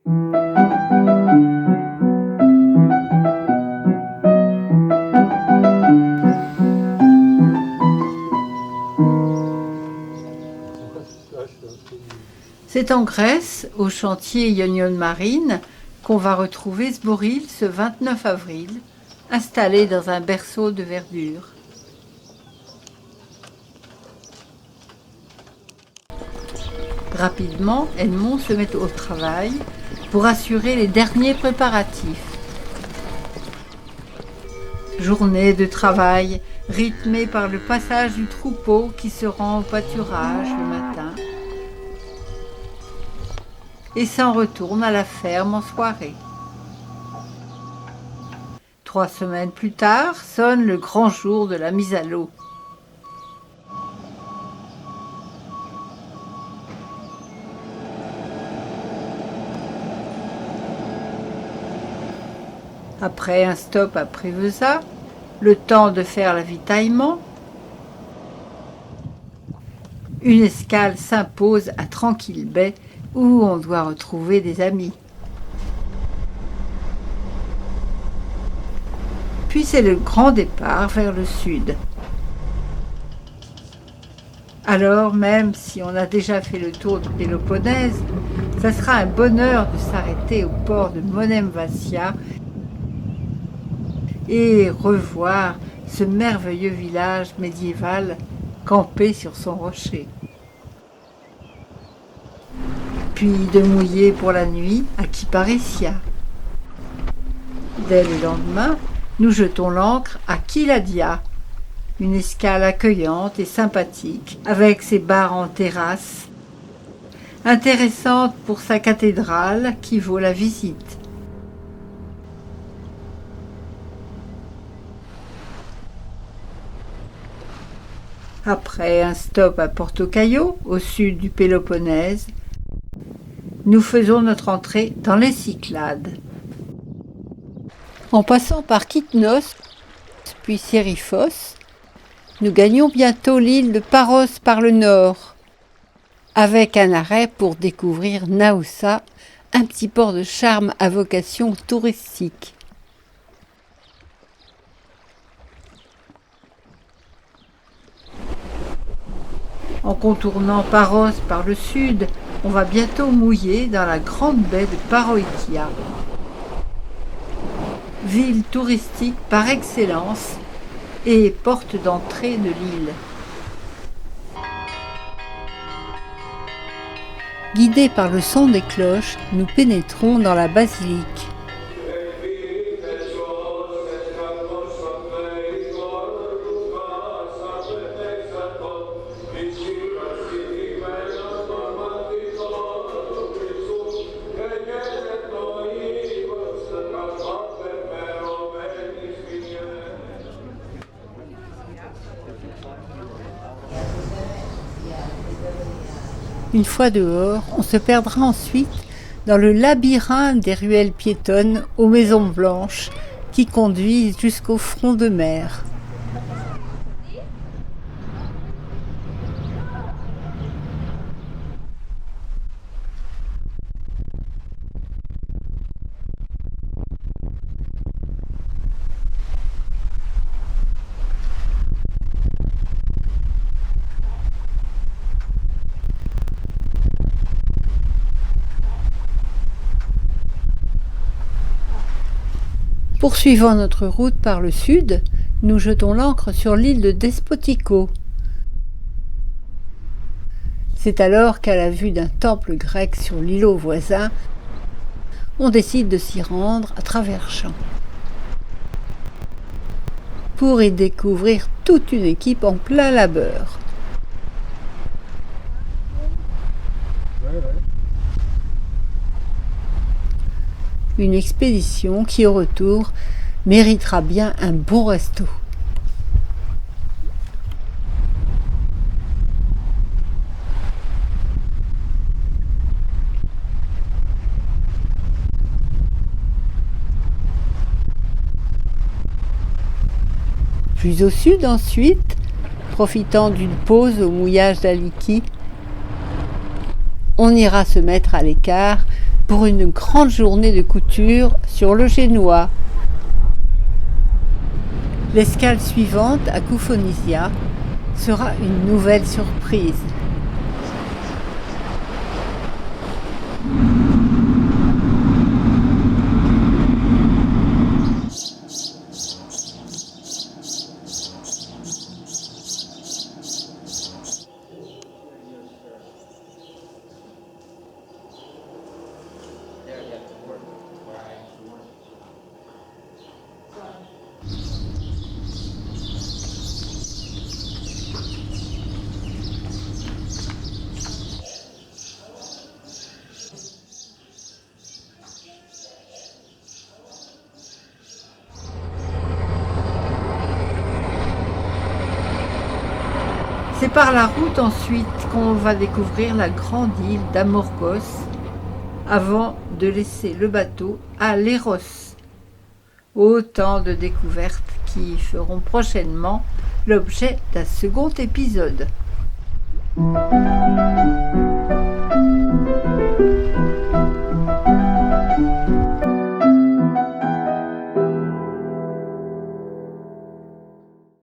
C'est en Grèce, au chantier Ionion Marine, qu'on va retrouver Zboril ce 29 avril, installé dans un berceau de verdure. Rapidement, Edmond se met au travail pour assurer les derniers préparatifs. Journée de travail rythmée par le passage du troupeau qui se rend au pâturage le matin et s'en retourne à la ferme en soirée. 3 semaines plus tard, sonne le grand jour de la mise à l'eau. Après un stop à Preveza, le temps de faire l'avitaillement, une escale s'impose à Tranquille Bay où on doit retrouver des amis. Puis c'est le grand départ vers le sud. Alors même si on a déjà fait le tour de Péloponnèse, ça sera un bonheur de s'arrêter au port de Monemvasia et revoir ce merveilleux village médiéval campé sur son rocher. Puis de mouiller pour la nuit à Kyparissia. Dès le lendemain, nous jetons l'ancre à Kyladia, une escale accueillante et sympathique, avec ses bars en terrasse, intéressante pour sa cathédrale qui vaut la visite. Après un stop à Porto Caio, au sud du Péloponnèse, nous faisons notre entrée dans les Cyclades. En passant par Kytnos, puis Sérifos, nous gagnons bientôt l'île de Paros par le nord, avec un arrêt pour découvrir Naoussa, un petit port de charme à vocation touristique. En contournant Paros par le sud, on va bientôt mouiller dans la grande baie de Paroikia. Ville touristique par excellence et porte d'entrée de l'île. Guidés par le son des cloches, nous pénétrons dans la basilique. Une fois dehors, on se perdra ensuite dans le labyrinthe des ruelles piétonnes aux maisons blanches qui conduisent jusqu'au front de mer. Poursuivant notre route par le sud, nous jetons l'ancre sur l'île de Despotico. C'est alors qu'à la vue d'un temple grec sur l'îlot voisin, on décide de s'y rendre à travers champs pour y découvrir toute une équipe en plein labeur. Une expédition qui, au retour, méritera bien un bon resto. Plus au sud ensuite, profitant d'une pause au mouillage d'Aliki, on ira se mettre à l'écart pour une grande journée de couture sur le Génois. L'escale suivante à Koufonisia sera une nouvelle surprise. C'est par la route ensuite qu'on va découvrir la grande île d'Amorgos avant de laisser le bateau à Léros. Autant de découvertes qui feront prochainement l'objet d'un second épisode.